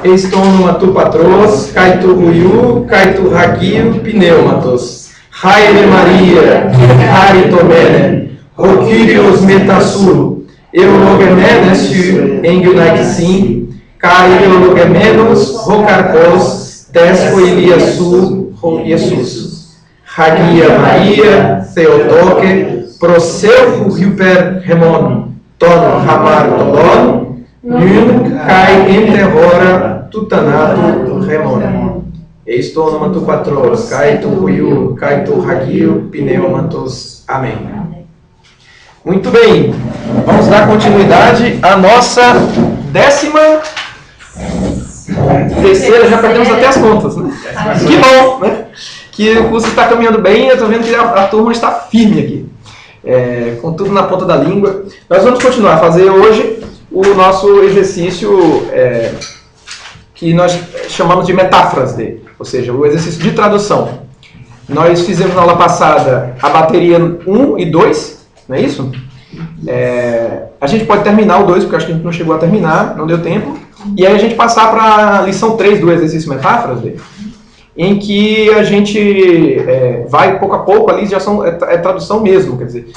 Estônoma tu patros, cai tu ruiu, cai tu raquio, pneumatos. Haile Maria, Caritomene, Roquirios metassuro, Eulogemenesu, Engunaixim, Cariologemenos, Rocarcos, Tesco Iliasu, Jesus. Hagia Maria, Theotoque, Proseu Hyper Remon, Tono Hamar Tolon, Nun Kai Enterrora, Tutanato Remon. Estônoma tu patros, cai tu ruiu, cai tu ragio, pneumatos. Amém. Muito bem, vamos dar continuidade à nossa 13ª, já perdemos até as contas, né? Que bom, né? Que o curso está caminhando bem, eu estou vendo que a turma está firme aqui, com tudo na ponta da língua. Nós vamos continuar a fazer hoje o nosso exercício que nós chamamos de metáforas dele, ou seja, o exercício de tradução. Nós fizemos na aula passada a bateria 1 e 2, não é isso? A gente pode terminar o 2, porque acho que a gente não chegou a terminar, não deu tempo, e aí a gente passar para a lição 3 do exercício metáforas dele, em que a gente vai pouco a pouco, ali já é tradução mesmo, quer dizer,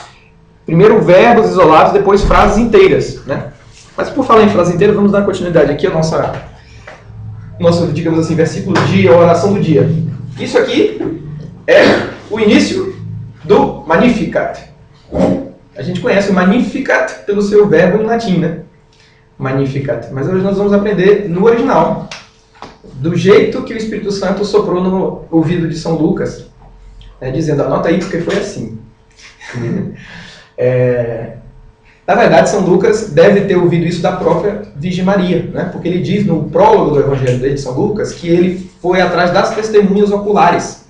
primeiro verbos isolados, depois frases inteiras, né? Mas por falar em frases inteiras, vamos dar continuidade aqui ao nosso, digamos assim, versículo do dia, a oração do dia. Isso aqui é o início do Magnificat. A gente conhece o Magnificat pelo seu verbo em latim, né? Magnificat. Mas hoje nós vamos aprender no original, do jeito que o Espírito Santo soprou no ouvido de São Lucas, dizendo, anota aí porque foi assim. Na verdade, São Lucas deve ter ouvido isso da própria Virgem Maria, né? Porque ele diz no prólogo do Evangelho de São Lucas que ele foi atrás das testemunhas oculares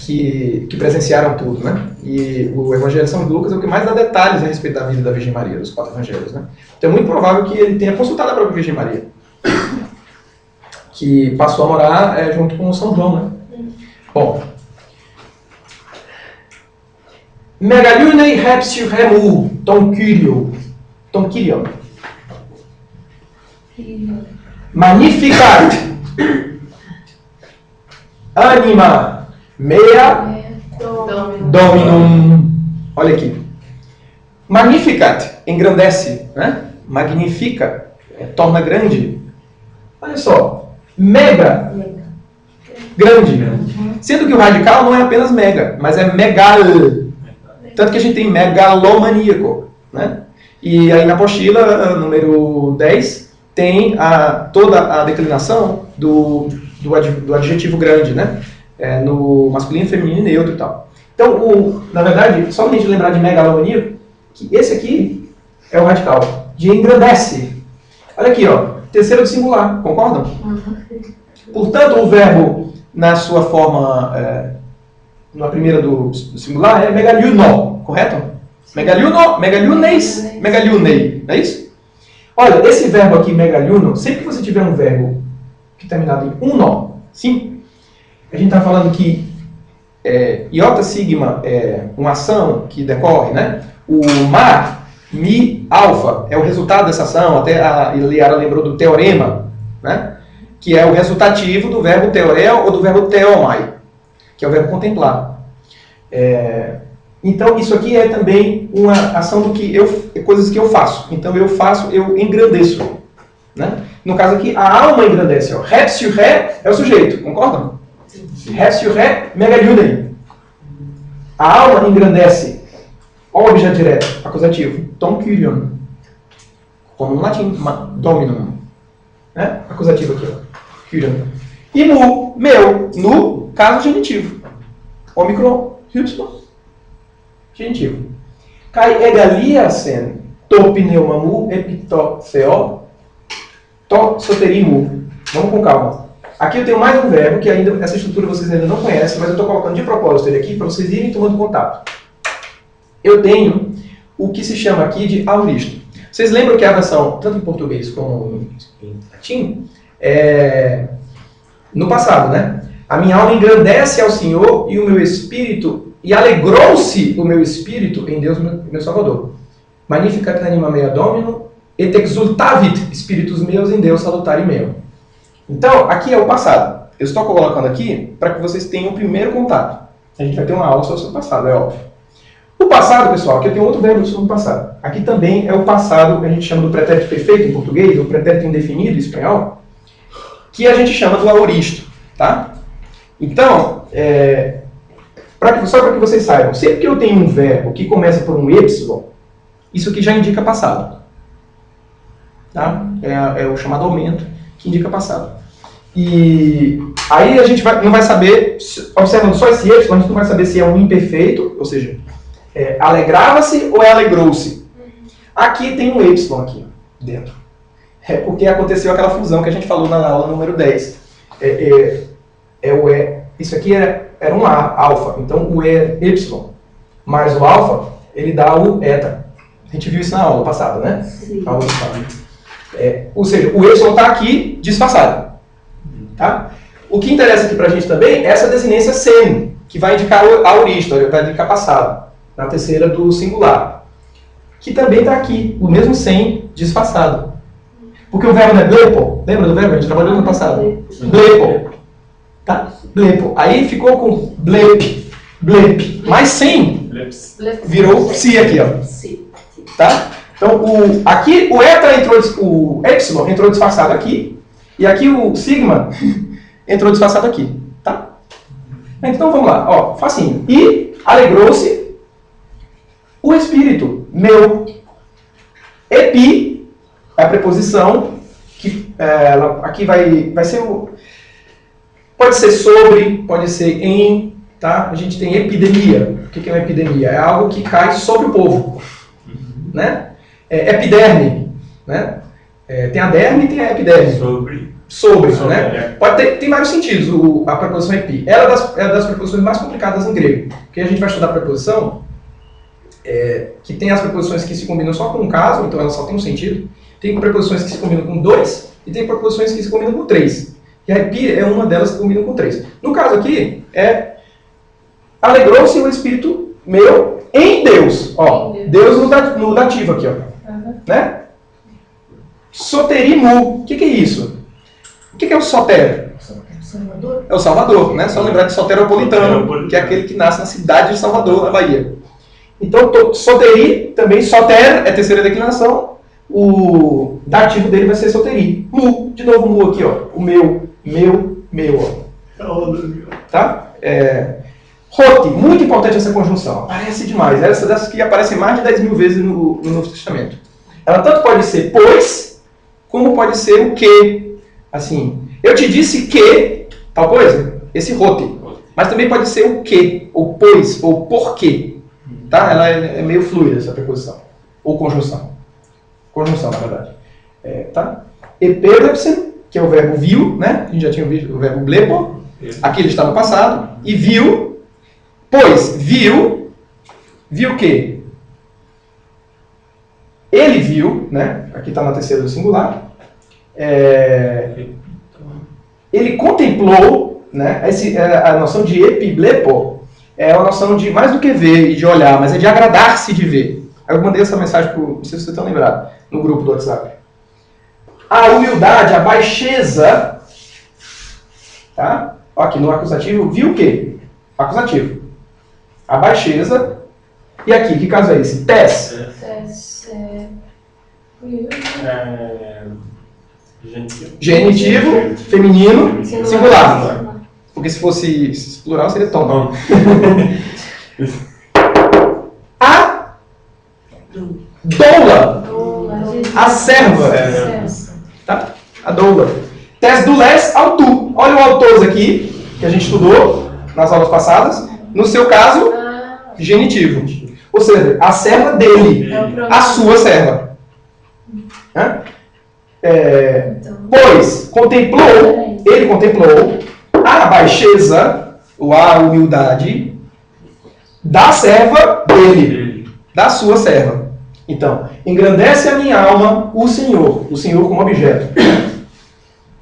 que presenciaram tudo, né? E o Evangelho de São Lucas é o que mais dá detalhes a respeito da vida da Virgem Maria, dos 4 evangelhos, né? Então é muito provável que ele tenha consultado a própria Virgem Maria, que passou a morar junto com São João, né? Bom. Megalunei repsiu remu, ton kyrio, Magnificat, anima, mea, dominum. Olha aqui. Magnificat, engrandece, né? Magnifica, torna grande. Olha só, mega, grande. Sendo que o radical não é apenas mega, mas é megal. Tanto que a gente tem megalomaníaco, né? E aí na apostila, número 10, tem toda a declinação do adjetivo grande, né? No masculino, feminino e neutro e tal. Então, na verdade, só para a gente lembrar de megalomaníaco, que esse aqui é o radical, de engrandece. Olha aqui, ó, terceiro do singular, concordam? Portanto, o verbo, na sua forma... na primeira do singular é megaliuno, correto? Megaliuno, megaliuneis, megaliunei, não é isso? Olha, esse verbo aqui, megaliuno, sempre que você tiver um verbo que terminado em uno, sim, a gente está falando que iota sigma é uma ação que decorre, né? O ma, mi, alfa é o resultado dessa ação, até a Eliara lembrou do teorema, né? Que é o resultativo do verbo teorel ou do verbo teomai, que é o verbo contemplar. Então, isso aqui é também uma ação do que coisas que eu faço. Então, eu engrandeço. Né? No caso aqui, a alma engrandece. Repsiu ré é o sujeito, concordam? Repsiu ré, megaliunei. A alma engrandece. Olha o objeto direto, acusativo. Tom kyrion. Como no latim, dominum. Né? Acusativo aqui, ó. Kyrion. E mu, meu, no caso genitivo. Omicron, hypsilon, genitivo. Kai egaliasen, to pneumamu, epito theo, to soterimu. Vamos com calma. Aqui eu tenho mais um verbo, que ainda essa estrutura vocês ainda não conhecem, mas eu estou colocando de propósito ele aqui para vocês irem tomando contato. Eu tenho o que se chama aqui de auristo. Vocês lembram que a versão, tanto em português como em latim, no passado, né? A minha alma engrandece ao Senhor e o meu espírito, e alegrou-se o meu espírito em Deus, meu Salvador. Magnificat anima mea Domino, et exultavit spiritus meus em Deus salutare meo. Então, aqui é o passado. Eu estou colocando aqui para que vocês tenham o primeiro contato. A gente vai ter uma aula sobre o passado, é óbvio. O passado, pessoal, aqui eu tenho outro verbo sobre o passado. Aqui também é o passado que a gente chama do pretérito perfeito em português, ou pretérito indefinido em espanhol, que a gente chama do aoristo, tá? Então, só para que vocês saibam, sempre que eu tenho um verbo que começa por um y, isso aqui já indica passado. Tá? É o chamado aumento que indica passado. E aí a gente não vai saber, observando só esse y, a gente não vai saber se é um imperfeito, ou seja, alegrava-se ou alegrou-se. Aqui tem um y aqui dentro. É porque aconteceu aquela fusão que a gente falou na aula número 10. Isso aqui era um alfa, então o E é y, mas o alfa, ele dá o eta. A gente viu isso na aula passada, né? Sim. Ou seja, o y está aqui disfarçado. Tá? O que interessa aqui para a gente também é essa desinência sem, que vai indicar a aoristo, vai indicar passado, na terceira do singular. Que também está aqui, o mesmo sem disfarçado. Porque o verbo não é blepo, lembra do verbo? A gente trabalhou no passado. Blepo. Tá? Blepo. Aí ficou com blep, blep. Mas sem virou psi aqui, ó. Tá? Então, aqui o eta o epsilon entrou disfarçado aqui, e aqui o sigma entrou disfarçado aqui, tá? Então, vamos lá, ó, facinho. E alegrou-se o espírito meu. Epi é a preposição que aqui vai ser pode ser sobre, pode ser em, tá? A gente tem epidemia. O que é uma epidemia? É algo que cai sobre o povo, né? Epiderme, né? Tem a derme e tem a epiderme. Sobre, né? Tem vários sentidos a preposição epi. Ela é das preposições mais complicadas em grego. Porque a gente vai estudar a preposição, que tem as preposições que se combinam só com um caso, então ela só tem um sentido. Tem preposições que se combinam com 2 e tem preposições que se combinam com 3. E a epi é uma delas que combina com 3. No caso aqui, alegrou-se o espírito meu em Deus. Ó, Deus no dativo aqui, ó. Né? Soterimu. O que é isso? O que é o soter? Salvador. É o Salvador, né? Só lembrar de soteropolitano, que é aquele que nasce na cidade de Salvador, na Bahia. Então, soteri, também soter é terceira declinação. O dativo dele vai ser soteri. Mu, de novo mu aqui, ó. O meu, ó. Tá? Rote, muito importante essa conjunção. Aparece demais. Essa dessas que aparecem mais de 10 mil vezes no Novo Testamento. Ela tanto pode ser pois, como pode ser o que. Assim, eu te disse que, tal coisa, esse rote. Mas também pode ser o que, ou pois, ou porquê. Tá? Ela é meio fluida, essa preposição. Ou conjunção. Conjunção, na verdade. Tá? Epelepsen, que é o verbo viu, né? A gente já tinha visto o verbo blepo. Aqui ele está no passado. E viu, pois, viu o quê? Ele viu, né? Aqui está na terceira do singular. Ele contemplou, né? A noção de epiblepo é uma noção de mais do que ver e de olhar, mas é de agradar-se de ver. Eu mandei essa mensagem, não sei se vocês estão lembrados, no grupo do WhatsApp. A humildade, a baixeza, tá? Aqui no acusativo, viu o quê? Acusativo. A baixeza. E aqui, que caso é esse? Tes. Genitivo, feminino, singular. Porque se fosse plural seria tom. A doula. A serva. Tá? A doula. Tes doules ao tu. Olha o autos aqui, que a gente estudou nas aulas passadas. No seu caso, genitivo. Ou seja, a serva dele. A sua serva. Pois contemplou, ele contemplou a baixeza, ou a humildade da serva dele, da sua serva. Então, engrandece a minha alma o Senhor como objeto.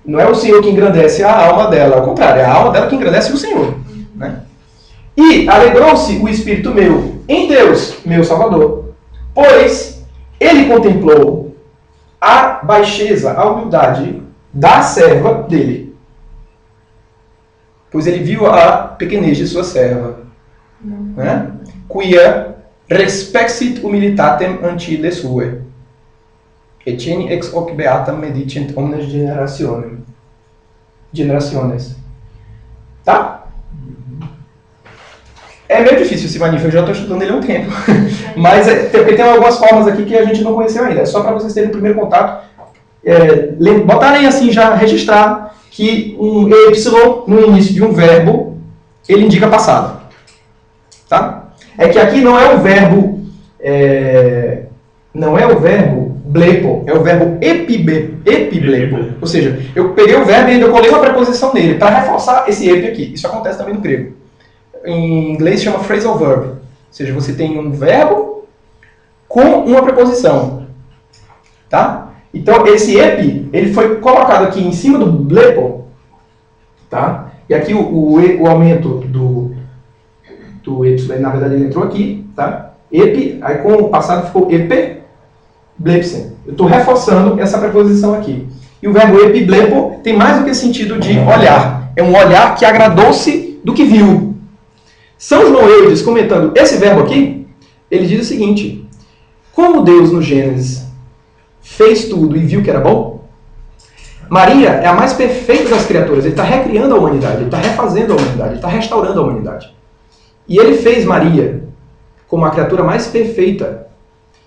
Não é o Senhor que engrandece a alma dela, ao contrário, é a alma dela que engrandece o Senhor. Né? E alegrou-se o espírito meu em Deus, meu Salvador, pois ele contemplou a baixeza, a humildade da serva dele. Pois ele viu a pequenez de sua serva. Né? Quia respexit humilitatem antide sue. Etienne ex hoc beatam medicent omnes generationes. Tá? É meio difícil esse magnífico, eu já estou estudando ele há um tempo. Mas porque tem algumas formas aqui que a gente não conheceu ainda. É só para vocês terem o primeiro contato. Botarem assim, já registrar que um Y no início de um verbo, ele indica passado. Tá? É que aqui não é o verbo blepo, é o verbo epiblepo. Ou seja, eu peguei o verbo e ainda colei uma preposição nele para reforçar esse epi aqui. Isso acontece também no grego. Em inglês chama phrasal verb. Ou seja, você tem um verbo com uma preposição. Tá? Então, esse epi, ele foi colocado aqui em cima do blepo. Tá? E aqui o aumento do Y, na verdade, ele entrou aqui. Tá? Epi, aí com o passado ficou epe, blepsen. Eu estou reforçando essa preposição aqui. E o verbo epiblepo tem mais do que sentido de olhar. É um olhar que agradou-se do que viu. São João Eudes, comentando esse verbo aqui, ele diz o seguinte: como Deus no Gênesis fez tudo e viu que era bom, Maria é a mais perfeita das criaturas. Ele está recriando a humanidade, ele está refazendo a humanidade, ele está restaurando a humanidade. E ele fez Maria como a criatura mais perfeita.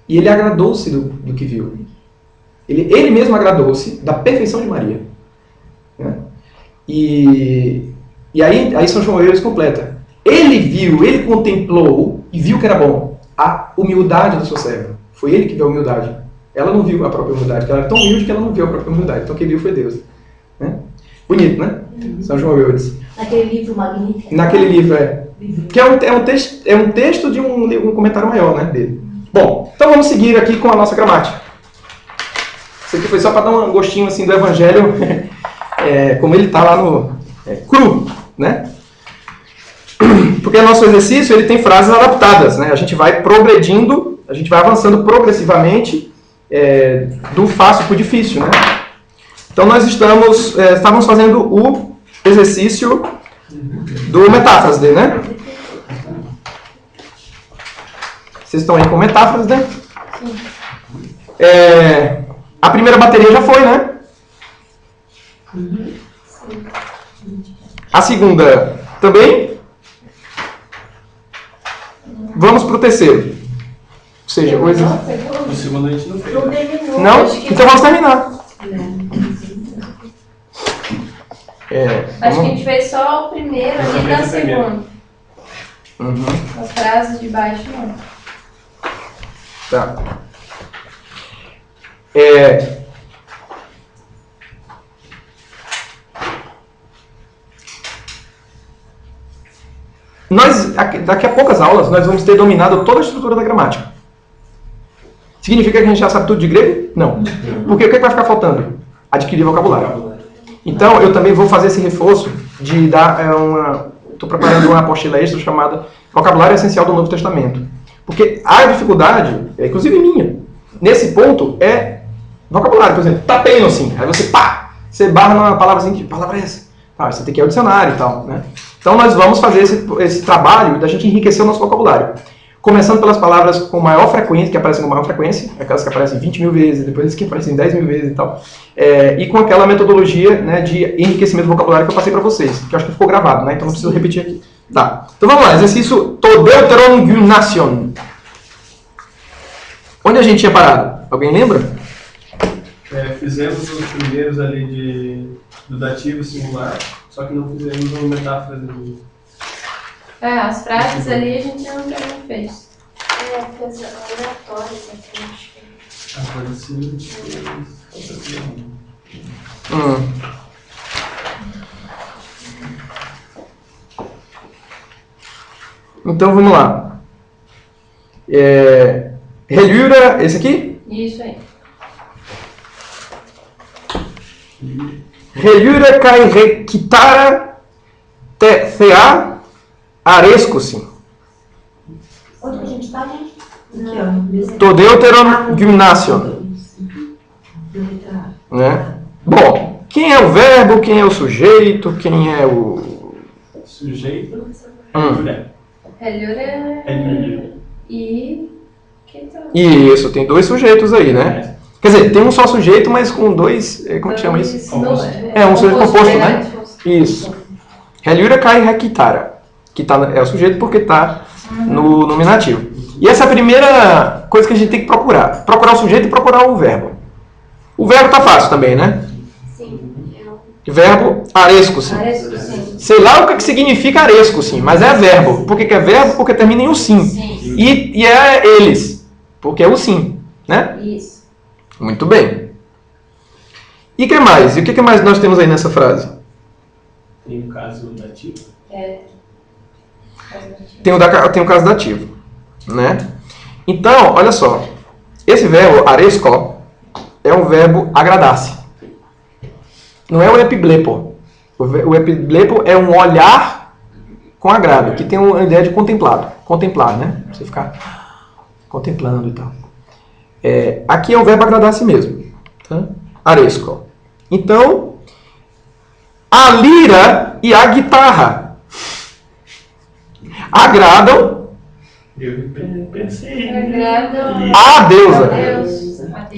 E ele agradou-se do que viu. Ele mesmo agradou-se da perfeição de Maria. Né? E aí São João Eudes completa. Ele viu, ele contemplou e viu que era bom a humildade da sua serva. Foi ele que viu a humildade. Ela não viu a própria humildade, porque ela era tão humilde que ela não viu a própria humildade. Então quem viu foi Deus. Né? Bonito, né? São João Eudes. Naquele livro magnífico. Naquele livro, que é um texto de um comentário maior, né, dele. Bom, então vamos seguir aqui com a nossa gramática. Isso aqui foi só para dar um gostinho assim, do Evangelho, como ele está lá no cru, né? Porque o nosso exercício ele tem frases adaptadas, né? A gente vai progredindo, a gente vai avançando progressivamente do fácil para o difícil, né? Então nós estávamos fazendo o exercício do metáfrase, né? Vocês estão aí com metáforas, né? Sim. A primeira bateria já foi, né? A segunda também? Vamos para o terceiro. Ou seja, coisa... O segundo a gente não fez. Não? Então vamos terminar. Acho que a gente fez só o primeiro ali da segunda. Uhum. As frases de baixo não. Tá. Daqui a poucas aulas, nós vamos ter dominado toda a estrutura da gramática. Significa que a gente já sabe tudo de grego? Não. Porque o que vai ficar faltando? Adquirir vocabulário. Então, eu também vou fazer esse reforço de dar estou preparando uma apostila extra chamada Vocabulário Essencial do Novo Testamento. Porque a dificuldade, inclusive minha, nesse ponto é vocabulário. Por exemplo, tapendo assim, aí você barra numa palavra assim, que palavra é essa? Você tem que ir ao dicionário e tal, né? Então nós vamos fazer esse trabalho da gente enriquecer o nosso vocabulário. Começando pelas palavras com maior frequência, que aparecem com maior frequência, aquelas que aparecem 20 mil vezes, depois as que aparecem 10 mil vezes e tal. E com aquela metodologia, né, de enriquecimento do vocabulário que eu passei para vocês, que eu acho que ficou gravado, né? Então não preciso repetir aqui. Tá. Então vamos lá, exercício Todeuteron Gymnation. Onde a gente tinha parado? Alguém lembra? Fizemos os primeiros ali do dativo singular, só que não fizemos uma metáfora de... As frases ali a gente não fez. Fez oratórias aqui, acho que. Agora sim. Então vamos lá. Relura, esse aqui? Isso aí. Relura kai rekitara te thea arescosim. Onde a gente está, né? Todeuteron Gymnation. Né? Bom, quem é o verbo, quem é o sujeito, quem é o... Sujeito. Helure e... Isso, tem dois sujeitos aí, né? Quer dizer, tem um só sujeito, mas com dois... Como que chama isso? Um sujeito composto, né? Isso. Helure kai hakitara. Que é o sujeito porque está no nominativo. E essa é a primeira coisa que a gente tem que procurar. Procurar o sujeito e procurar o verbo. O verbo tá fácil também, né? Sim. Verbo aresco, sim. Aresco, sim. Sei lá o que significa aresco, sim, mas é verbo. Por que é verbo? Porque termina em um sim. Sim. E é eles, porque é o sim, né? Isso. Muito bem. E o que mais? E o que mais nós temos aí nessa frase? Tem o caso dativo. Tem o caso dativo, né? Então, olha só. Esse verbo aresco é um verbo agradar-se. Não é o epiblepo. O epiblepo é um olhar com agrado, que tem uma ideia de contemplar, né? Você ficar contemplando e tal. Aqui é o verbo agradar-se mesmo. Tá? Aresco. Então, a lira e a guitarra agradam Eu pensei. a deusa.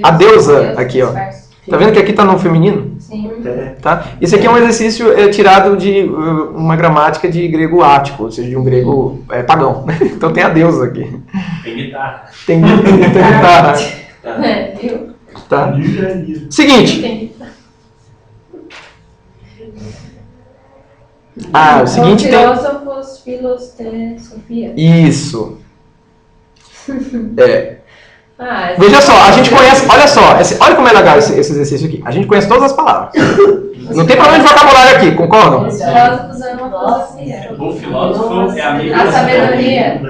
A deusa, aqui, ó. Disfarce. Tá vendo que aqui tá no feminino? Sim. Tá? Esse aqui é um exercício tirado de uma gramática de grego ático, ou seja, de um grego pagão. Então tem a deusa aqui. Tem guitarra. Tem guitarra. Viu? Tá? Seguinte. Tem guitarra. O seguinte tem... Filósofos, filosofia. Isso. Veja só, a gente conhece... Olha só, olha como é legal esse exercício aqui. A gente conhece todas as palavras. Não tem problema de vocabulário aqui, concordam? Os filósofos é uma filosofia. O filósofo é amigo A da sabedoria. Amigo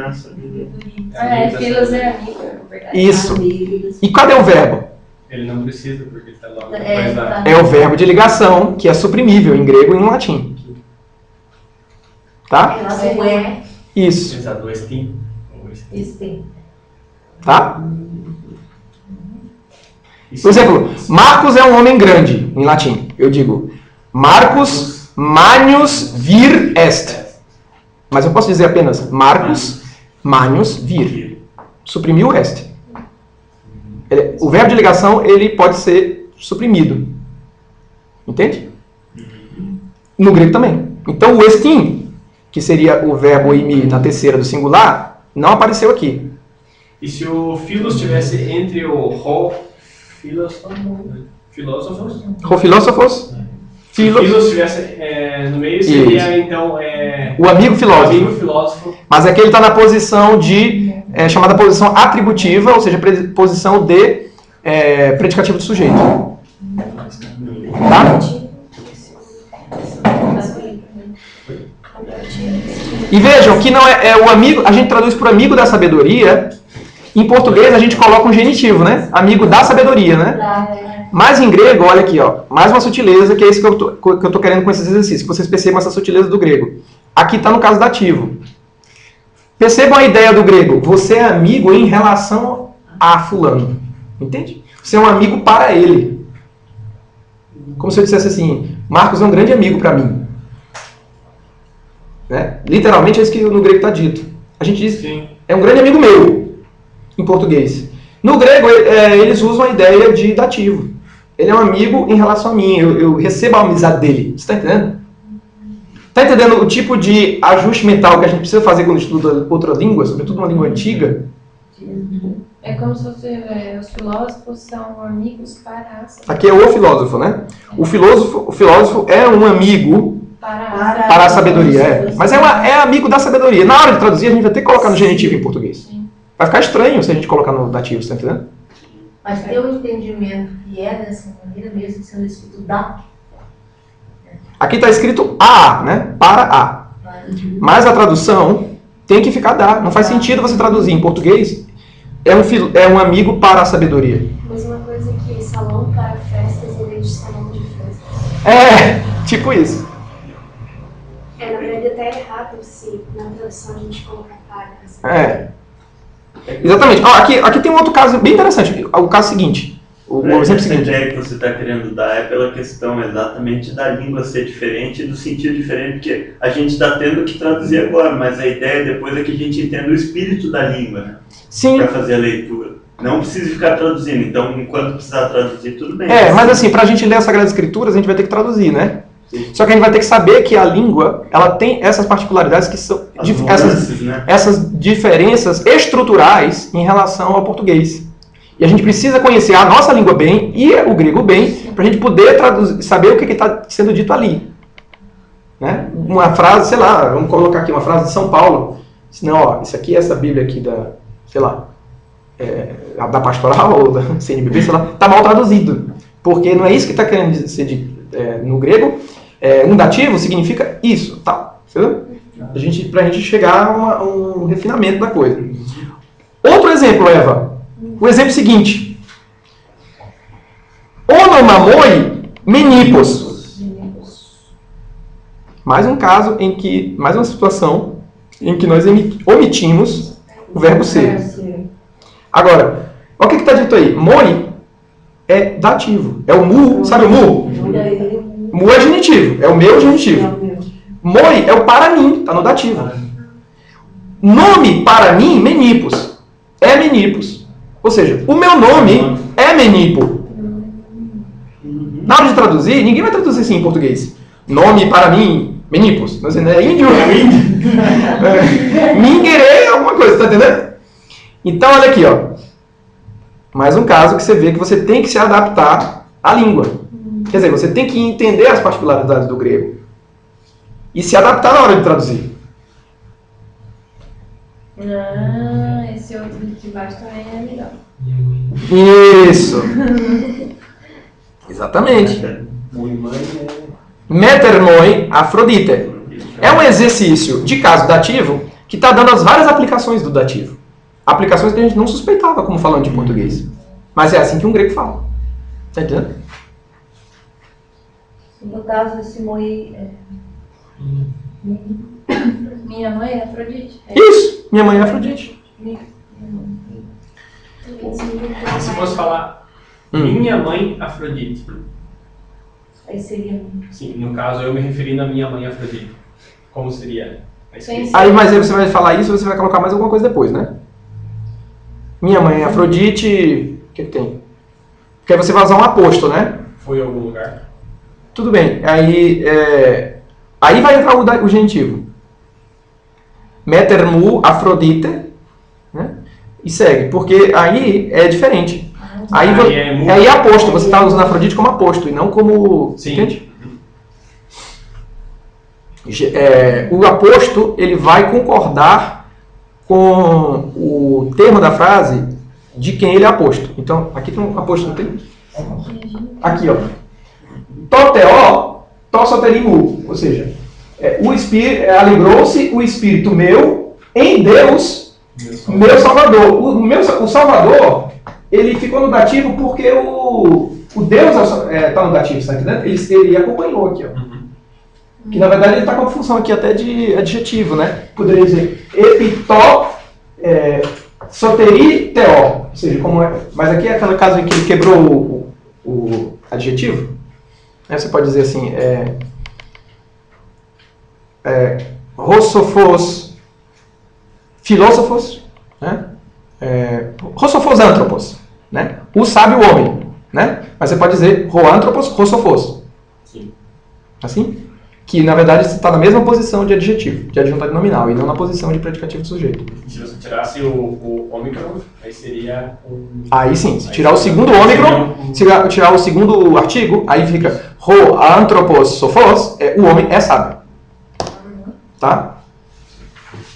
da Filos é amigo, é verdade. Isso. E cadê o verbo? Ele não precisa, porque ele está logo depois da... É o verbo de ligação, que é suprimível em grego e em latim. Tá? Isso. Precisa do estim. Isso tem. Tá? Por exemplo, Marcos é um homem grande, em latim. Eu digo, Marcus Manius vir est. Mas eu posso dizer apenas Marcus Manius vir. Suprimiu o est. O verbo de ligação, ele pode ser suprimido. Entende? No grego também. Então o estim, que seria o verbo imi na terceira do singular, não apareceu aqui. E se o filos estivesse entre o filósofos? O filósofos? Se o filos estivesse no meio, seria então... o amigo filósofo. O amigo filósofo. Mas aqui ele está na posição de... chamada posição atributiva, ou seja, posição de predicativo do sujeito. Tá? E vejam que não é o amigo... A gente traduz por amigo da sabedoria... Em português a gente coloca um genitivo, né? Amigo da sabedoria, né? Mas em grego, olha aqui, ó, mais uma sutileza, que é isso que eu tô querendo com esses exercícios, que vocês percebam essa sutileza do grego. Aqui está no caso dativo. Percebam a ideia do grego. Você é amigo em relação a fulano. Entende? Você é um amigo para ele. Como se eu dissesse assim, Marcos é um grande amigo para mim. Né? Literalmente é isso que no grego está dito. A gente diz, é um grande amigo meu. Em português. No grego, eles usam a ideia de dativo. Ele é um amigo em relação a mim. Eu recebo a amizade dele. Você está entendendo? Está entendendo o tipo de ajuste mental que a gente precisa fazer quando estuda outra língua, sobretudo uma língua antiga? É como se os filósofos são amigos para a Aqui é o filósofo, né? O filósofo é um amigo para a sabedoria. Mas é amigo da sabedoria. Na hora de traduzir, a gente vai ter que colocar no genitivo em português. Vai ficar estranho se a gente colocar no dativo, você está entendendo? Mas tem um entendimento que é dessa maneira mesmo sendo escrito da. Aqui está escrito a, né? Para a. Mas a tradução tem que ficar da. Não faz sentido você traduzir em português. É um amigo para a sabedoria. Mesma coisa que salão para festas em vez de salão de festas. Tipo isso. Na verdade até é errado se na tradução a gente colocar para. Exatamente. Aqui tem um outro caso bem interessante. O caso seguinte. o exemplo Essa seguinte. ideia que você está querendo dar é pela questão exatamente da língua ser diferente e do sentido diferente, porque a gente está tendo que traduzir agora, mas a ideia depois é que a gente entenda o espírito da língua, né? Sim. Para fazer a leitura. Não precisa ficar traduzindo, então enquanto precisar traduzir, tudo bem. Mas assim, pra gente ler as Sagradas Escrituras, a gente vai ter que traduzir, né? Sim. Só que a gente vai ter que saber que a língua, ela tem essas particularidades que são As nuances, né? essas diferenças estruturais em relação ao português. E a gente precisa conhecer a nossa língua bem e o grego bem, pra gente poder traduzir, saber o que está sendo dito ali. Né? Uma frase, sei lá, vamos colocar aqui uma frase de São Paulo. Senão, ó, isso aqui, essa Bíblia aqui da, sei lá, da pastoral ou da CNBB, sei lá, está mal traduzido. Porque não é isso que está querendo ser dito. No grego, um dativo significa isso, tá? Entendeu? Pra gente chegar a um refinamento da coisa. Outro exemplo, Eva. O exemplo seguinte. Onomamoi menipos. Mais um caso mais uma situação em que nós omitimos o verbo ser. Agora, olha o que está dito aí. Moi é dativo. É o mu, sabe o mu? Mu é genitivo, é o meu genitivo. Moi é o para mim, está no dativo. Nome para mim, menipos. É menipos. Ou seja, o meu nome é Menipo. Na hora de traduzir, ninguém vai traduzir assim em português. Nome para mim, Menipos. Mas não é índio? Mingere é alguma coisa, tá entendendo? Então, olha aqui, ó. Mais um caso que você vê que você tem que se adaptar à língua. Quer dizer, você tem que entender as particularidades do grego. E se adaptar na hora de traduzir. Esse outro aqui embaixo também é legal. Isso. Exatamente. Metermoi Afrodite. É um exercício de caso dativo que está dando as várias aplicações do dativo. Aplicações que a gente não suspeitava como falando de português. Mas é assim que um grego fala. Tá entendendo? No caso, esse moi Minha mãe é Afrodite. Isso. Minha mãe é Afrodite. Se fosse falar minha mãe Afrodite. aí seria Sim, no caso eu me referi na minha mãe Afrodite. Como seria? Mas aí você vai falar isso e você vai colocar mais alguma coisa depois, né? Minha mãe é Afrodite. O que tem? Porque aí você vai usar um aposto, né? Foi em algum lugar? Tudo bem. Aí vai entrar o genitivo. Metermu Afrodite. Né? E segue. Porque aí é diferente. Aí é aposto. Você está usando Afrodite como aposto e não como... Sim. Entende? O aposto ele vai concordar com o termo da frase de quem ele é aposto. Então, aqui tem um aposto, não tem? Aqui, ó. Toteo, tossoterimu. Ou seja, alegrou-se o espírito meu em Deus, meu Salvador. O Salvador, ele ficou no dativo porque o Deus está no dativo, está entendendo? Ele acompanhou aqui, ó. Que na verdade ele está com a função aqui até de adjetivo, né? Poderia dizer epitó, soteri, teó. Ou seja, mas aqui é aquele caso em que ele quebrou o adjetivo. Aí você pode dizer assim, rossofos, filósofos, né? Rossofos antropos, né? O sábio homem, né? Mas você pode dizer roantropos, rossofos. Sim. Assim? Que na verdade está na mesma posição de adjetivo, de adjuntivo nominal, e não na posição de predicativo do sujeito. Se você tirasse o ômicron, aí seria Aí sim, se tirar o segundo ômicron, tirar o segundo artigo, aí fica ro anthropos sophos, o homem é sábio. Tá?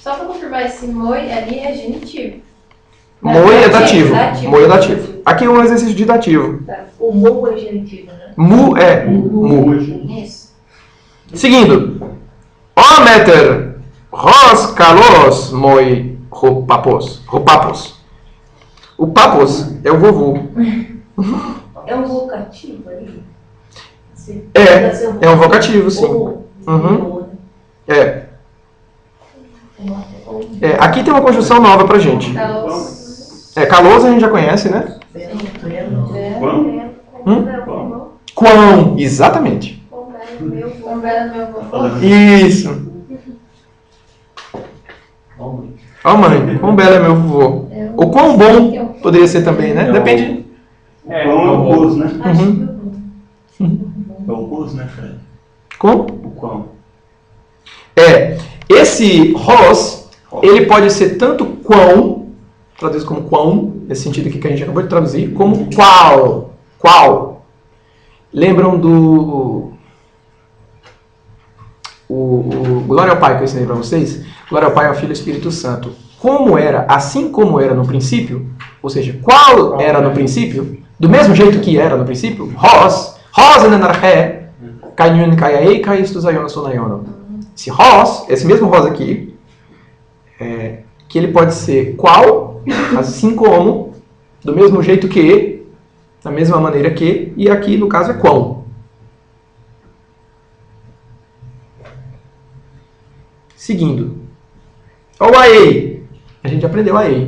Só para confirmar, esse moi ali é genitivo. Moi é dativo. Moi é dativo. Aqui é um exercício de dativo. o mo é genitivo, né? Mu é mu. Isso. Seguindo. O meter ros kalos moi ropapos. O papos é o vovô. É um vocativo ali? É um vocativo, sim. Uhum. Aqui tem uma construção nova pra gente. Calos. Calos a gente já conhece, né? Velo. Quão? Quão, exatamente. Quão belo meu avô. Falando. Isso. Ó mãe, quão belo é meu vovô. O quão bom poderia ser também, né? Depende. Quão é o pus, né? Uhum. É o pus, né, Fred? Quão? O quão. Esse Ros, ele pode ser tanto quão, traduz como quão, nesse sentido aqui que a gente acabou de traduzir, como qual. Qual. Lembram do... O Glória ao Pai que eu ensinei para vocês? Glória ao Pai, ao Filho e ao Espírito Santo. Como era, assim como era no princípio, ou seja, qual era no princípio, do mesmo jeito que era no princípio, Ros enanarché, kainun kaiaei kaistus aiono sonaiono. Esse Ros, esse mesmo Ros aqui, que ele pode ser qual, assim como, do mesmo jeito que, da mesma maneira que, e aqui no caso é quão. Seguindo. O AEI. A gente aprendeu AEI.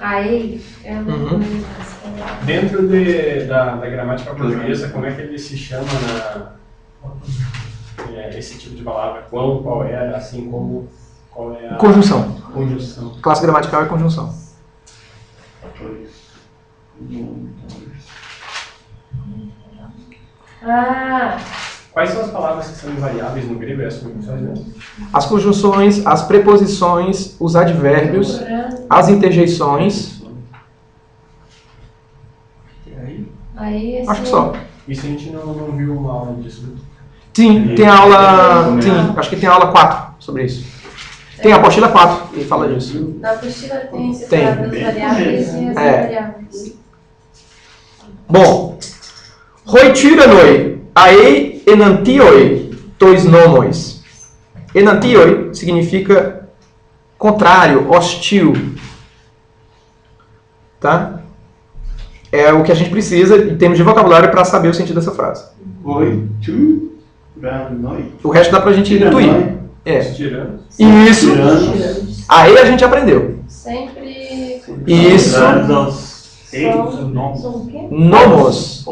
Aí Dentro da gramática portuguesa, como é que ele se chama esse tipo de palavra? Quão, qual era, assim como, qual é a... Conjunção. Conjunção. Classe gramatical é conjunção. Quais são as palavras que são invariáveis no grego e as conjunções, né? As conjunções, as preposições, os advérbios, as interjeições. Aí esse... Acho que só. Isso a gente não viu uma aula disso. Sim, tem aula. Sim, acho que tem aula 4 sobre isso. Tem a apostila 4 e fala disso. Na apostila tem Tem. separado as variáveis e as variáveis. Bom, Roitiranoi, aei enantioi, tois nomos. Enantioi significa contrário, hostil. Tá? É o que a gente precisa em termos de vocabulário para saber o sentido dessa frase. O resto dá pra gente intuir. Tirando. Isso. Aí a gente aprendeu. Sempre... Isso. São o quê? Nomos.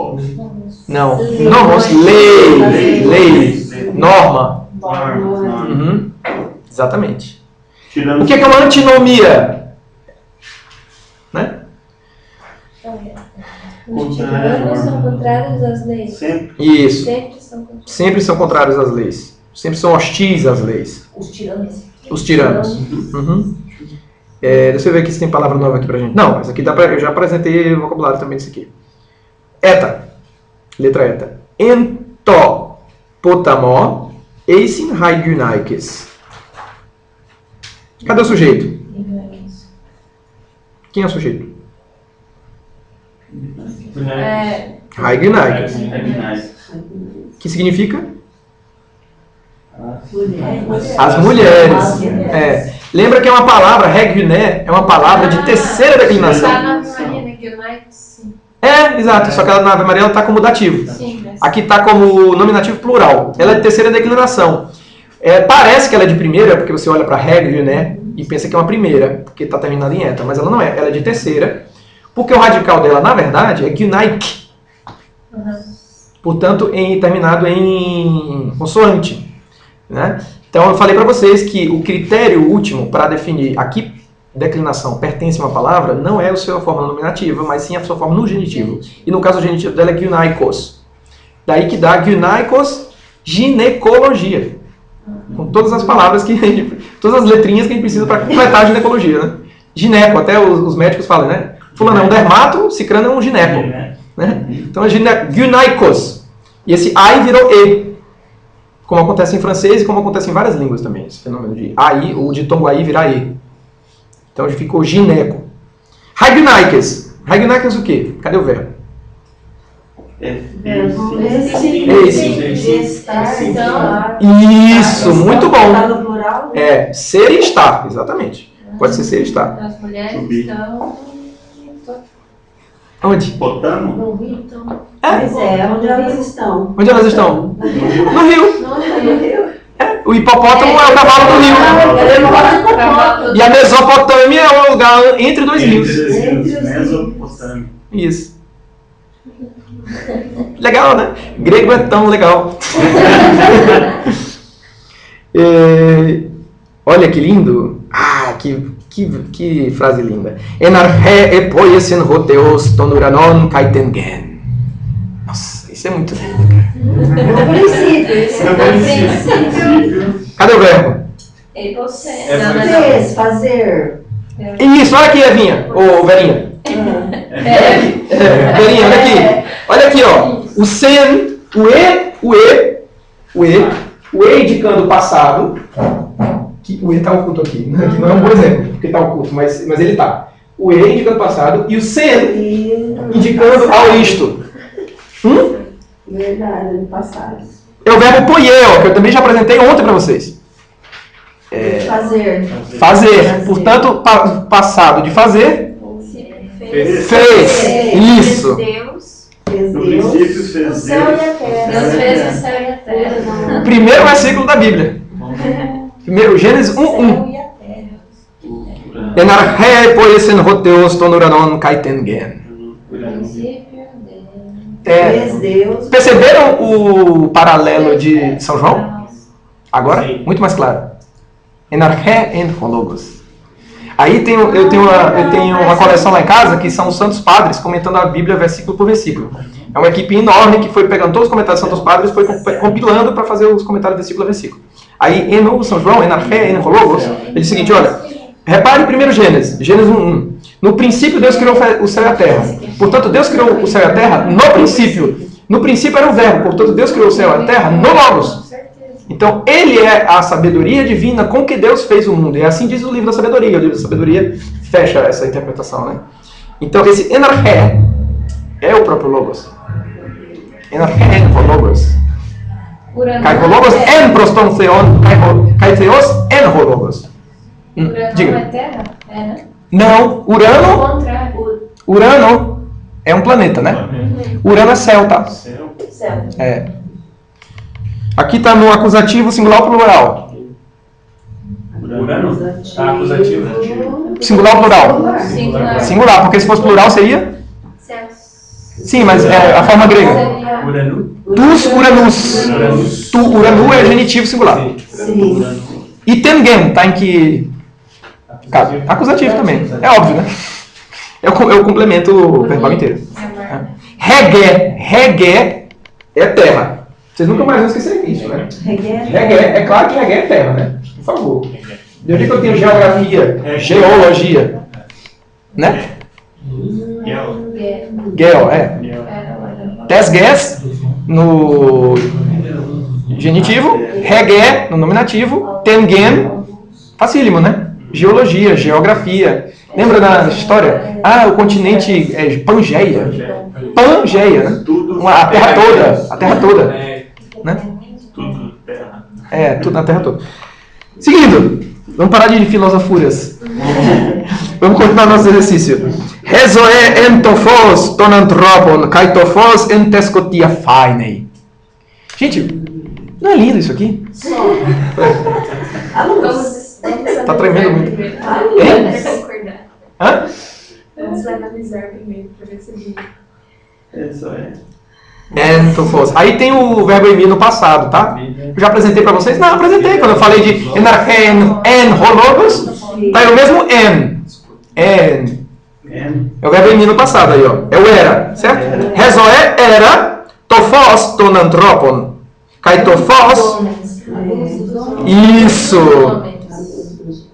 Não. Nomos. Lei. Lei. Norma. Uhum. Exatamente. O que é uma antinomia? Né? Os tiranos são contrários às leis. Isso. Sempre são contrários. Sempre são contrários às leis. Sempre são hostis às leis. Os tiranos. Os tiranos. Uhum. Deixa eu ver aqui se tem palavra nova aqui pra gente. Não, essa aqui dá pra, eu já apresentei o vocabulário também disso aqui. Eta. Letra eta. Ento potamo eisin haigunaikes. Cadê o sujeito? Quem é o sujeito? Haigunaikes. Que significa? As mulheres. Lembra que é uma palavra, regné, é uma palavra de terceira declinação. Está na Ave Maria, né? United, sim. Exato, só que ela na Ave Maria está como dativo. Sim. Aqui está como nominativo plural. Ela é de terceira declinação. Parece que ela é de primeira, porque você olha para regné e pensa que é uma primeira, porque está terminada em eta, mas ela não é. Ela é de terceira, porque o radical dela, na verdade, é gunaik. Portanto, terminado em consoante. Né? Então eu falei para vocês que o critério último para definir a que declinação pertence a uma palavra não é a sua forma nominativa, mas sim a sua forma no genitivo. E no caso o genitivo dela é gynaikos. Daí que dá gynaikos ginecologia. Com todas as palavras todas as letrinhas que a gente precisa para completar a ginecologia. Né? Gineco, até os médicos falam, né? Fulano é um dermato, cicrano é um gineco. Né? Então é gynaikos. E esse ai virou e. Como acontece em francês e como acontece em várias línguas também, esse fenômeno de AI, ou de tongo AI virar E. Então ficou gineco. Haigunaikes. Haigunaikes o quê? Cadê o verbo? Isso, muito bom. Ser e estar, exatamente. Pode ser ser e estar. As mulheres estão... Onde? Botamos? No Rio, então. Pois onde elas estão? Onde elas estão? No Rio. No Rio. O hipopótamo é o cavalo do rio. E a Mesopotâmia é o lugar entre dois rios. Mesopotâmia. Isso. Legal, né? Grego é tão legal. Olha que lindo. Ah, que frase linda. Enarhe epoiesen hoteos tonuranon kaitengen. Nossa, isso é muito lindo, cara. No princípio, esse é o princípio. Cadê o verbo? E você? Fez, fazer. Isso, olha aqui, Evinha. Ô, Verinha. Verinha, olha aqui. Olha aqui, ó. O sen, o e indicando o passado. Que o e está oculto aqui. Aqui não é um bom exemplo, porque está oculto, mas ele está. O e indicando o passado e o sen indicando ao isto. Verdade, no passado. É o verbo poieo, que eu também já apresentei ontem para vocês. Fazer. Fazer. Portanto, passado de fazer, fez. Isso. Deus, No princípio o fez céu e a Deus. terra. Deus fez o céu e a terra. Primeiro versículo da Bíblia. Primeiro, Gênesis 1:1. Céu e a terra. Enarhe poiesen hoteos tonuranon kaitengen. Princípio Fez Deus. Perceberam o paralelo de São João? Agora, muito mais claro. Enarhe en hologos. Aí eu tenho uma coleção lá em casa que são os Santos Padres comentando a Bíblia versículo por versículo. É uma equipe enorme que foi pegando todos os comentários dos Santos Padres e foi compilando para fazer os comentários versículo a versículo. Aí, em São João, Enarhe en hologos, ele diz o seguinte, olha, repare primeiro Gênesis 1:1. No princípio Deus criou o céu e a terra. Portanto, Deus criou o céu e a terra no princípio. No princípio era o verbo, portanto, Deus criou o céu e a terra no Logos. Então, ele é a sabedoria divina com que Deus fez o mundo. E assim diz o livro da sabedoria. O livro da sabedoria fecha essa interpretação, né? Então, esse Enarhe é o próprio Logos. Enarhe en Logos. Kai Logos en proston theon, kai theos en Logos. Urano não é Diga. terra? É, né? Não, O Urano contrário. é um planeta, né? Urano é céu, tá? Céu. Céu. É. Aqui está no acusativo singular ou plural? Urano? Acusativo. Singular ou plural? Singular. Singular, porque se fosse plural seria? Céus. Sim, mas é a forma grega. Seria Uranu? Tus uranus. Tu uranu é genitivo singular. Sim. E tengen está em que caso? Acusativo também. É óbvio, né? Eu complemento verbal inteiro. Regé é terra. Vocês nunca mais vão esquecer disso, né? Regé, é claro que regé é terra, né? Por favor. De onde que eu tenho geografia, geologia? Né? Geo, é. Tesges no genitivo, regé no nominativo, tengen, facílimo, né? Geologia, geografia. Lembra da história? Ah, o continente é Pangeia. Pangeia, né? A terra toda. Né? Tudo terra. É, tudo na terra toda. Seguindo, vamos parar de filosofuras. Vamos continuar nosso exercício. Rezoe entofos tonantropon, kaitofos entescotia fainei. Gente, não é lindo isso aqui? Tá tremendo muito. Vamos concordar. Hã? Vamos analisar primeiro para ver se viu. Isso é. Entofos. Aí tem o verbo emir no passado, tá? Eu já apresentei pra vocês? Não, apresentei. Quando eu falei de enarhe en hologos, tá aí o mesmo en. En. É o verbo emir no passado aí, ó. É o era, certo? Rezoé era tofos tonantropon. Kai tofos. Isso.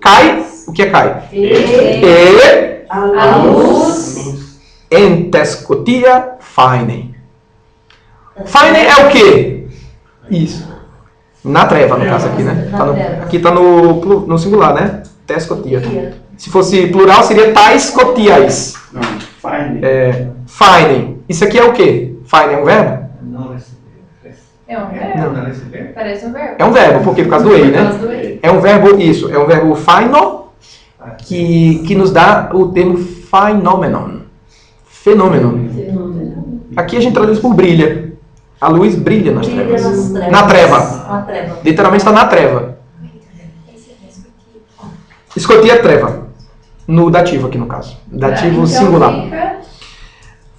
Kai. O que é Kai? E. A luz. Entescotia fainem. Fainem é o quê? Isso. Na treva, no caso aqui, né? Aqui está no singular, né? Tescotia. Se fosse plural, seria taiscotiais. Não, fine. Fainem. Isso aqui é o quê? Fainem é um verbo? É um verbo. Parece um verbo. É um verbo, por quê? Por causa do ei, Por causa né? do ei. É um verbo, isso. É um verbo faino, que nos dá o termo phenomenon. Fenômeno. Aqui a gente traduz por brilha. A luz brilha nas trevas. Na treva. Na treva. Literalmente está na treva. Escotia, treva. No dativo aqui no caso. Dativo Então singular. fica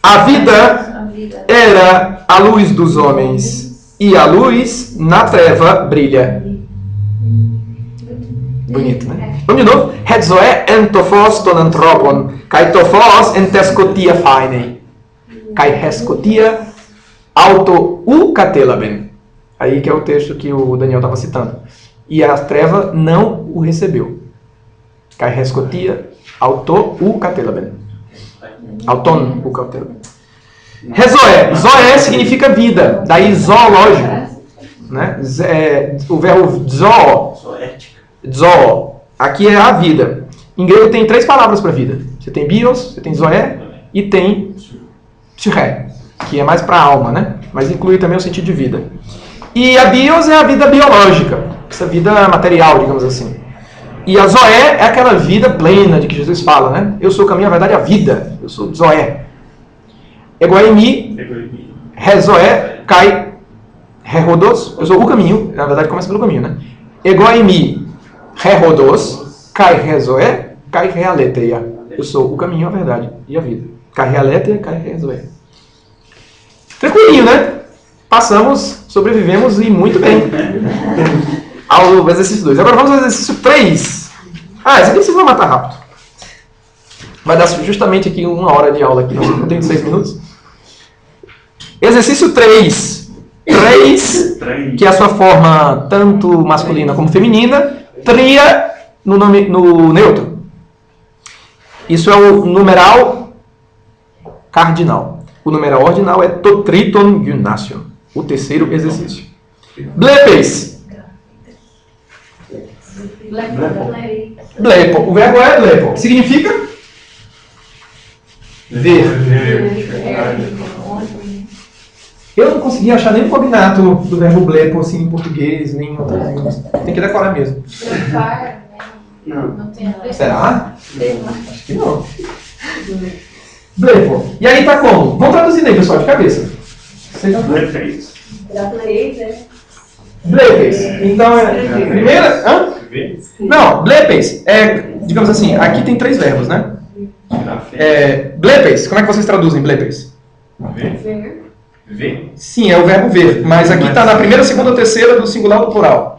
A vida a vida. era a luz dos homens, e a luz na treva brilha. Bonito, né? Vamos de novo. Het zoe en tophos ton anthropon, kai tophos en tescotia fainei, kai hescotia auto u catelaben. Aí que é o texto que o Daniel estava citando. E a treva não o recebeu. Kai hescotia auto u catelaben. Auton u catelaben. Rezoé. Zoé significa vida. Daí zoológico. Né? O verbo zo. Zoética. Zo. Aqui é a vida. Em grego tem 3 palavras para vida. Você tem bios, você tem zoé e tem psyché, que é mais para alma, né? Mas inclui também o sentido de vida. E a bios é a vida biológica, essa vida material, digamos assim. E a zoé é aquela vida plena de que Jesus fala, né? Eu sou o caminho, a verdade e a vida. Eu sou zoé. Egoimi, rezoé, kai, rerodos. Eu sou o caminho, na verdade começa pelo caminho, né? Egoimi, rerodos, kai rezoé, kai realeteia. Eu sou o caminho, a verdade e a vida. Kai realeteia, kai rezoé. Tranquilinho, né? Passamos, sobrevivemos e muito bem. Ao exercício 2. Agora vamos ao exercício 3. Esse aqui vocês vão matar rápido. Vai dar justamente aqui 1 hora de aula aqui, não tem 6 minutos. Exercício 3. 3, que é a sua forma tanto masculina como feminina. Tria no neutro. Isso é o numeral cardinal. O numeral ordinal é totriton gymnasium. O terceiro exercício. Blepes. Blepo. O verbo é blepo. Significa? Ver. Eu não consegui achar nem o cognato do verbo blepo assim em português, nem em outras línguas. Tem que decorar mesmo. Trepar, Não. não tem a ver. Será? Acho que não. Blepo. E aí tá como? Vamos traduzir aí, pessoal, de cabeça. Perfeito. Blepes. Então é. Primeira. Hã? Não, blepes é, digamos assim, aqui tem 3 verbos, né? Blepes, como é que vocês traduzem blepes? Ver? Sim, é o verbo ver, mas aqui está na primeira, segunda, terceira do singular ou do plural.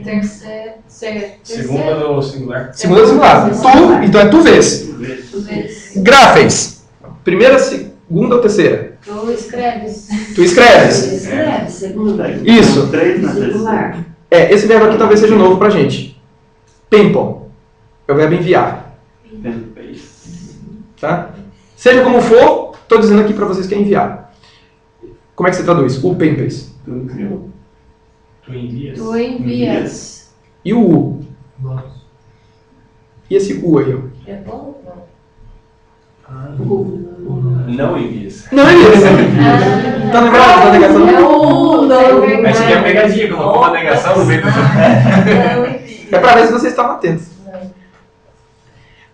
Terceira. Segunda do singular. Segunda do singular. Tu, então é tu vês. Grafes. Primeira, segunda ou terceira? Tu escreves. Tu escreves. Escreve, segunda. Isso. 3 na terceira. Esse verbo aqui talvez seja novo pra gente. Pempo. É o verbo enviar. Tá? Seja como for, estou dizendo aqui para vocês que é enviar. Como é que você traduz? O pempes. Tu envias. Tu envias. E o U? E esse U aí, ó? É bom? Não envias. Não é isso. Tá lembrado da negação? Mas isso aqui é pegadinha, colocou uma negação no meio. É para ver se vocês estavam atentos.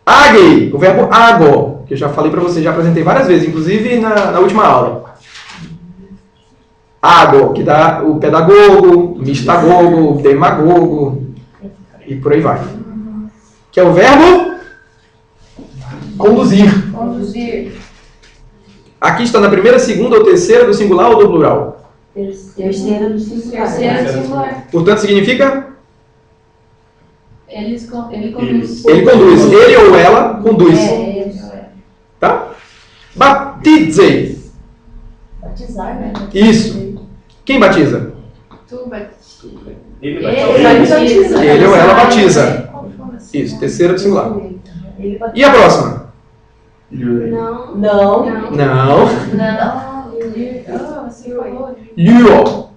Agei, o verbo ago, que eu já falei para vocês, já apresentei várias vezes, inclusive na última aula. Ago, que dá o pedagogo, mistagogo, demagogo, e por aí vai. Que é o verbo conduzir. Conduzir. Aqui está na primeira, segunda ou terceira do singular ou do plural? Terceira do singular. Terceira singular. Portanto, significa? Ele conduz. Ele conduz. Ele ou ela conduz. É. Tá? Batizei. Batizar, né? Isso. Quem batiza? Tu batiza. Ele batiza. Ele ou ela batiza. Isso, terceira do singular. E a próxima? Não. Não. Não. Não. Não. Você falou. Lio.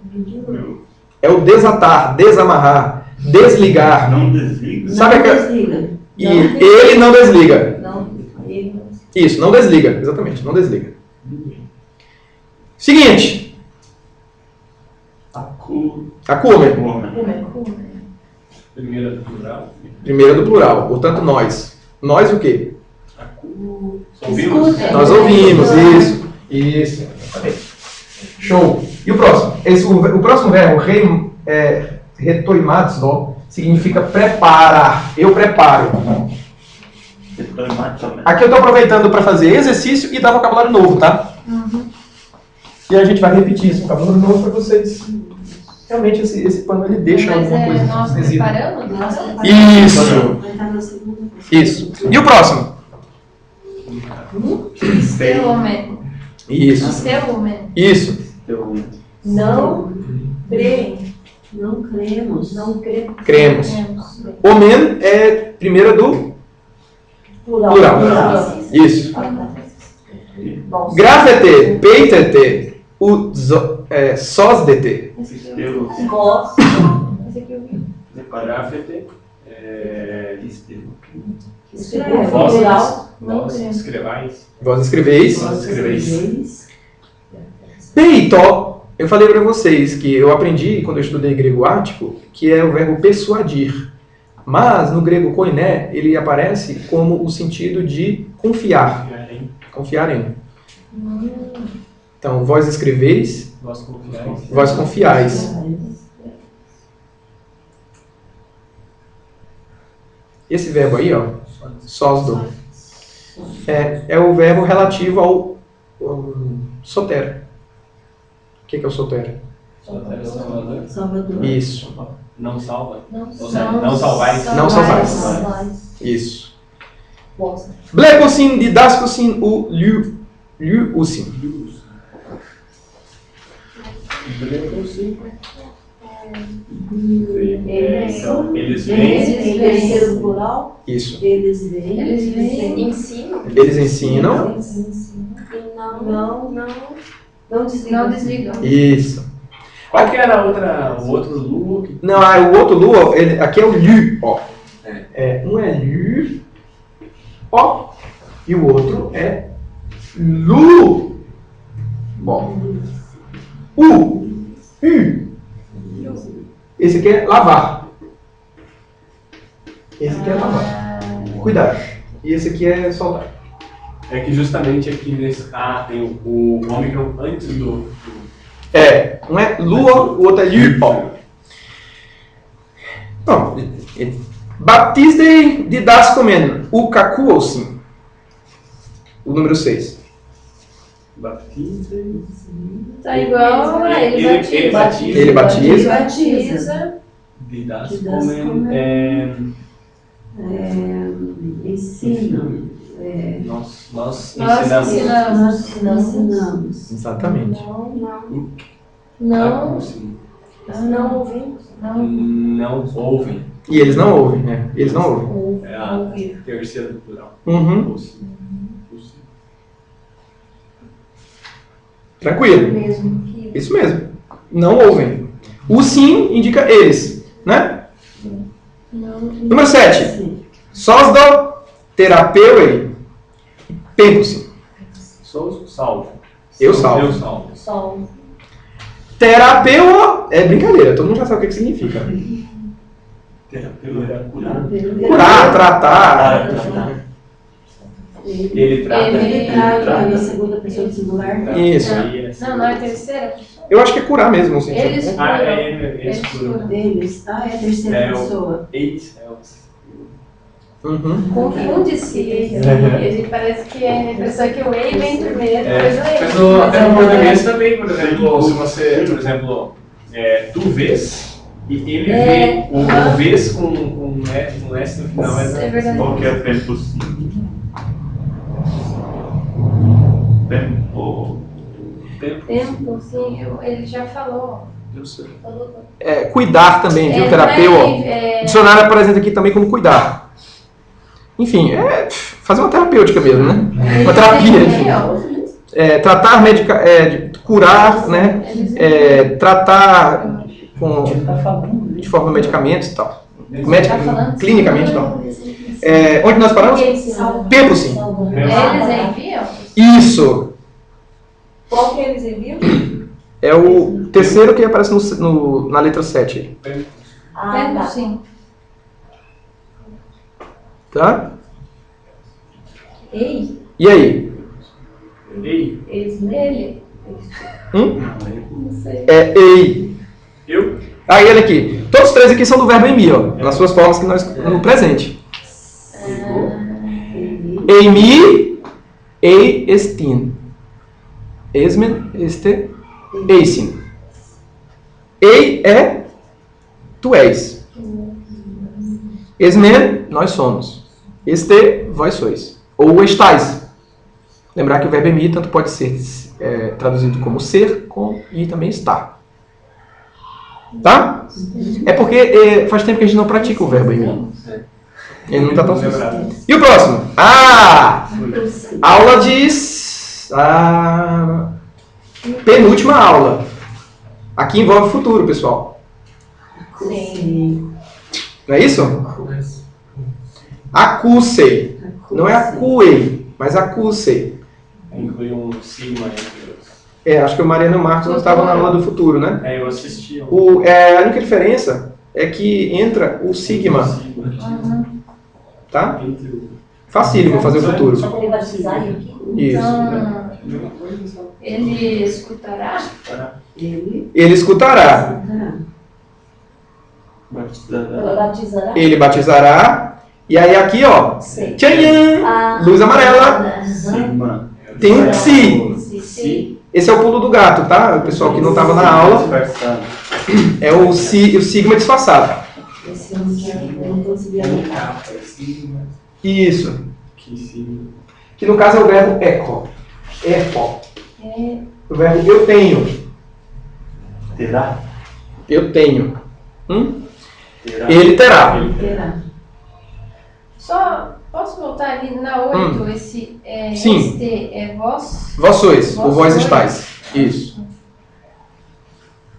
É o desatar, desamarrar, desligar. Não desliga. Sabe Não aquela- desliga. E ele não desliga. Não, ele não. Isso, não desliga. Exatamente, não desliga. Seguinte. Acume. Primeira do plural. Primeira do plural. Portanto, nós. Nós o quê? Ouvimos? Nós ouvimos. Isso. Isso. Exatamente. Show. E o próximo? O próximo verbo, retoimadzo, significa preparar. Eu preparo. Aqui eu estou aproveitando para fazer exercício e dar vocabulário novo, tá? E a gente vai repetir esse vocabulário novo para vocês. Realmente esse pano ele deixa Mas alguma coisa. nós resíduo. preparamos? Isso. Vai estar na segunda pessoa. Isso. E o próximo? Steumen. Isso. Steumen. Isso. Não creem. Não cremos. Não creem. Cremos. Omen é primeira do plural. Isso. Nossa. Grafete, peitete, sosdete. Vós. Esse aqui eu vi. Grafete. Plural. Vós escrevais. Vós escreveis. Vós escreveis. Peito, eu falei para vocês que eu aprendi quando eu estudei grego ático, que é o verbo persuadir. Mas no grego koiné, ele aparece como o sentido de confiar. Confiar em. Então, vós escreveis, Vós confiais. vós confiais. Esse verbo aí, ó, sosdo, é o verbo relativo ao sotero. O que é o sotero? Salvador. Salvador. Isso, Não salva. Não, Ou seja, não salvais. Não salvais. isso. Blecosin, didascosin, o liusin. Então, eles vêm. Eles terceiro plural. Isso. Eles vêm. Eles vêm. Ensinam. Eles ensinam. E não desligam. Não desligam. Isso. Qual que era o outro Lu? Não, o outro lu, aqui é o liu, ó. Um é liu, ó. E o outro é lu. Bom. U. Esse aqui é lavar. Esse aqui é lavar. Cuidado. E esse aqui é soltar. É que justamente aqui nesse. Tem o ômicron antes do. Um é lua, o outro é liu, ó. Bom, Baptiste didascomen, o kakuosin. O número 6. Baptista. Tá igual a ele Ele batiza. Ele batiza. Batiza. Didascomen. Ensinam. Nós Nós Ensinamos. Exatamente. Não. Não ouvimos. Não ouvem. E eles não ouvem, né? Eles não ouvem. É a terceira do plural. Uhum. Ouçam. Tranquilo. Mesmo que. Isso mesmo. Não ouvem. O sim indica eles, né? Número 7. Sosdo terapeuei pengusim. Sou salvo. Eu salvo. Eu salvo. Sol. Terapeu é brincadeira, todo mundo já sabe o que significa. Terapeuta. Curar. Curar, tratar. Ele trata. Ele trata na segunda pessoa do singular. Isso. Não, não é terceira? Eu acho que é curar mesmo, assim. Eles curam. Eles curam. Deles. É a terceira É o- pessoa. Eles. Uhum. Confunde-se. Ele parece que é a impressão que o ei vem primeiro, depois o Mas ei. até no português também, por exemplo, se você, por exemplo, tu vês e ele vê, o vês com S no final É verdade. Qual que é tempo sim? Tempo. Tempo, sim, ele já falou. Eu sei. Cuidar também, viu? Terapeu, ó. O dicionário apresenta aqui também como cuidar. Enfim, fazer uma terapêutica mesmo, né? Uma terapia. Tratar, curar, né? Tratar de forma de medicamentos e tal. Clinicamente e tal. Onde nós paramos? Tempo, sim. Eles enviam? Isso. Qual que eles enviam? É o terceiro que aparece na letra 7. Tempo, Tá. sim. Tá? Ei, E aí? Ei, Ele. Hum? Não sei. Ei. eu? Aí, olha aqui. Todos os três aqui são do verbo emi, ó, nas suas formas que nós no presente. Emi, ei, estin. Esmen, este, eisin. Ei é tu és. Esmen, nós somos. Este, vós sois. Ou estais. Lembrar que o verbo emi tanto pode ser traduzido como ser e também estar. Tá? É porque faz tempo que a gente não pratica o verbo emi. Ele não está tão fácil. E o próximo? Aula de... penúltima aula. Aqui envolve o futuro, pessoal. Sim. Não é isso? Acusei. Não é acuei, mas acusei. Inclui um sigma entre os... Acho que o Mariano Marcos não estava na aula do futuro, né? Eu assisti. A única diferença é que entra o sigma. Tá? Facílimo fazer o futuro. Isso. Ele escutará? Ele escutará. Ele batizará. E aí aqui, ó. Tchanhan! Luz amarela. Tem um psi. Esse é o pulo do gato, tá? O pessoal que não estava na aula. É o sigma disfarçado. Isso. Que no caso é o verbo eco. O verbo eu tenho. Terá? Eu tenho. Ele terá. Só posso voltar ali na 8? Sim. Este é vós? Vós sois, ou vós estáis. Isso.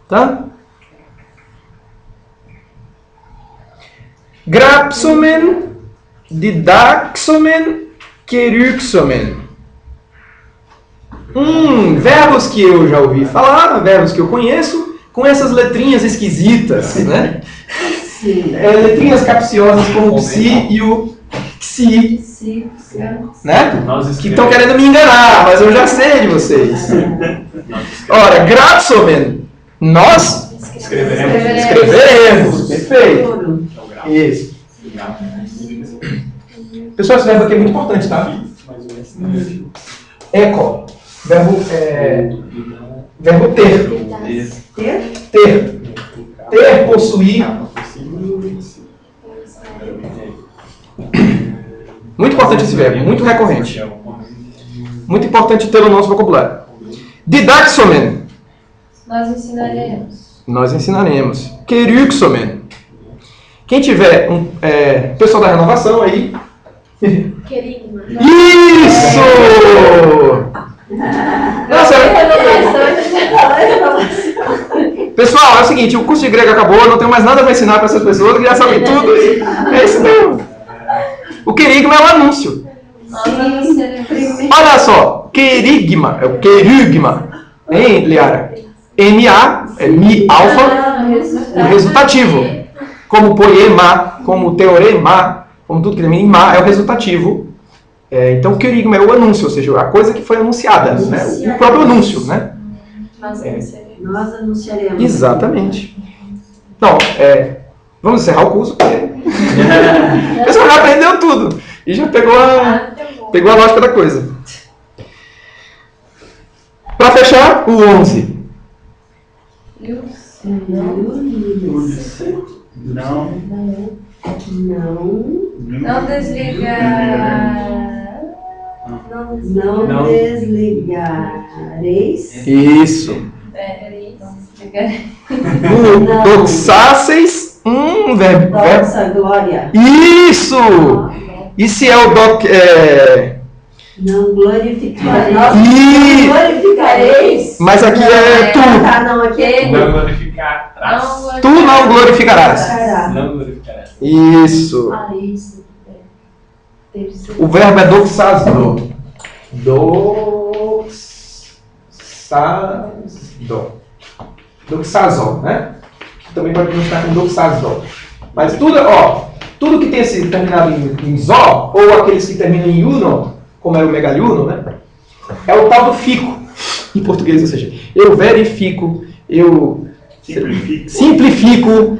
Tá? Grapsomen, didaxomen, queruxomen. Verbos que eu já ouvi falar, verbos que eu conheço, com essas letrinhas esquisitas, né? Letrinhas capciosas como o psi e o xi, né? Que estão querendo me enganar, mas eu já sei de vocês. Ora, grapsomen, nós escreveremos. Perfeito. Isso. Pessoal, esse verbo aqui é muito importante, tá? Eco. Verbo ter. Ter, possuir. Muito importante esse verbo, muito recorrente. Muito importante ter no nosso vocabulário. Didaxomen. Nós ensinaremos. Queruxomen. Quem tiver pessoal da renovação aí. Querigma. Isso! Nossa, pessoal, é o seguinte, o curso de grego acabou, eu não tenho mais nada para ensinar para essas pessoas que já sabem tudo. É isso mesmo. O querigma é um anúncio. Olha só, querigma, é o querigma. Hein, Liara? MA, é mi alfa, o resultativo. Como poema, como teorema, como tudo que termina em ma, é o resultativo. Então, o querigma é o anúncio, ou seja, a coisa que foi anunciada, né? O próprio anúncio, né? Nós anunciaremos. Exatamente. Então, vamos encerrar o curso, porque o pessoal já aprendeu tudo e já pegou a lógica da coisa. Para fechar, o 11. Não desligar. Não desligareis. Isso. Desligar. Doxasseis, verbo. Nossa glória. Isso! E se é o Não glorificareis. Não glorificareis. Mas aqui é tu. Não, aqui é Não glorificar. Tu não glorificarás. Não glorificarás. Isso. Isso. O verbo é doxasdo. Doxazo, né? Também pode estar com doxasdo. Mas tudo que tem sido terminado em zó, ou aqueles que terminam em uno, como é o megaliuno, né? É o tal do fico, em português, ou seja, eu verifico, eu Simplifico.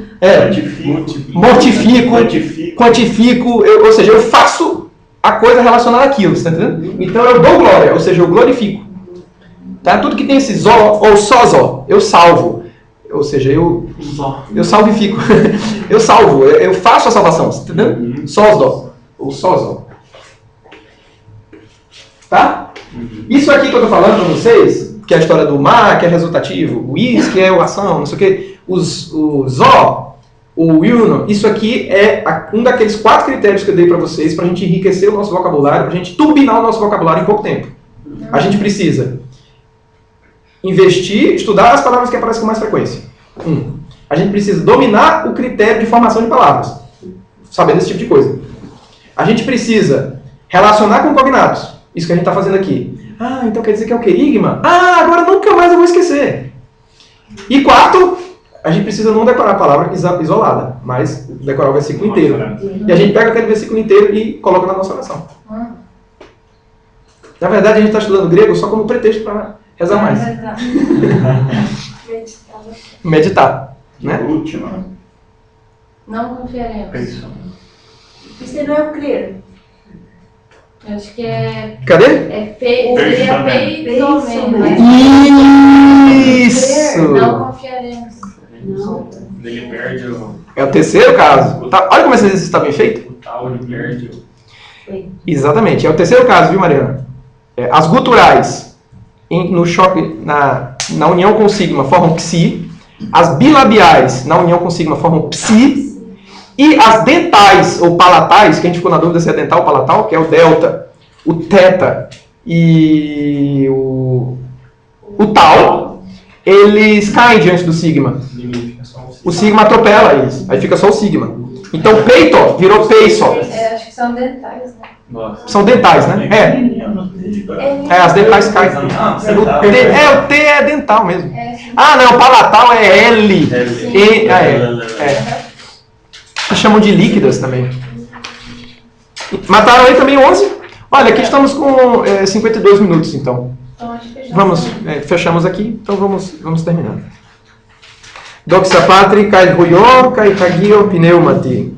Mortifico. Quantifico. Quantifico, ou seja, eu faço a coisa relacionada àquilo, você tá entendendo? Então eu dou glória, ou seja, eu glorifico. Tá? Tudo que tem esse zó ou sózó, eu salvo. Ou seja, eu salvifico. Eu salvo, eu faço a salvação, você tá entendendo? Sózó, ou sózó. Tá? Isso aqui que eu tô falando pra vocês, que é a história do mar, que é resultativo, o is, que é o ação, não sei o quê, o zó, o yuno, isso aqui é um daqueles 4 critérios que eu dei para vocês para a gente enriquecer o nosso vocabulário, para a gente turbinar o nosso vocabulário em pouco tempo. A gente precisa investir, estudar as palavras que aparecem com mais frequência. A gente precisa dominar o critério de formação de palavras, saber desse tipo de coisa. A gente precisa relacionar com cognatos, isso que a gente está fazendo aqui. Ah, então quer dizer que é o querigma? Ah, agora nunca mais eu vou esquecer. E 4, a gente precisa não decorar a palavra isolada, mas decorar o versículo inteiro. E a gente pega aquele versículo inteiro e coloca na nossa oração. Na verdade, a gente está estudando grego só como pretexto para rezar mais. Meditar. Né? Última. Não confiaremos. Isso não é o crer. Eu acho que é... Cadê? Seria peitomen. Isso! Não confiaremos. Não. Ele perde o É o terceiro caso. Tá, olha como esse exercício está bem feito. tal, ele perde o... Exatamente. É o terceiro caso, viu, Mariana? As guturais no choque, na união com o sigma formam psi. As bilabiais na união com o sigma formam psi. E as dentais, ou palatais, que a gente ficou na dúvida se é dental ou palatal, que é o delta, o teta e o tal, eles caem diante do sigma. O sigma atropela eles, aí fica só o sigma. Então peito virou peiso. Acho que são dentais, né? Nossa. São dentais, né? As dentais caem. O T é dental mesmo. Ah, não, palatal é L. Que chamam de líquidas também. Mataram aí também 11. Olha, aqui estamos com 52 minutos, então. Então acho que já Vamos, fechamos aqui, então vamos terminar. Doxa patri, kai ruyo, kai kagio pneumati.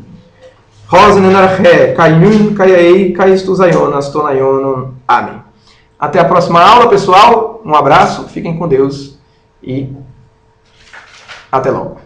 Rosenenarche, kai nun, kai ei, kai estuzaionas, tonaionum. Amém. Até a próxima aula, pessoal. Um abraço, fiquem com Deus e até logo.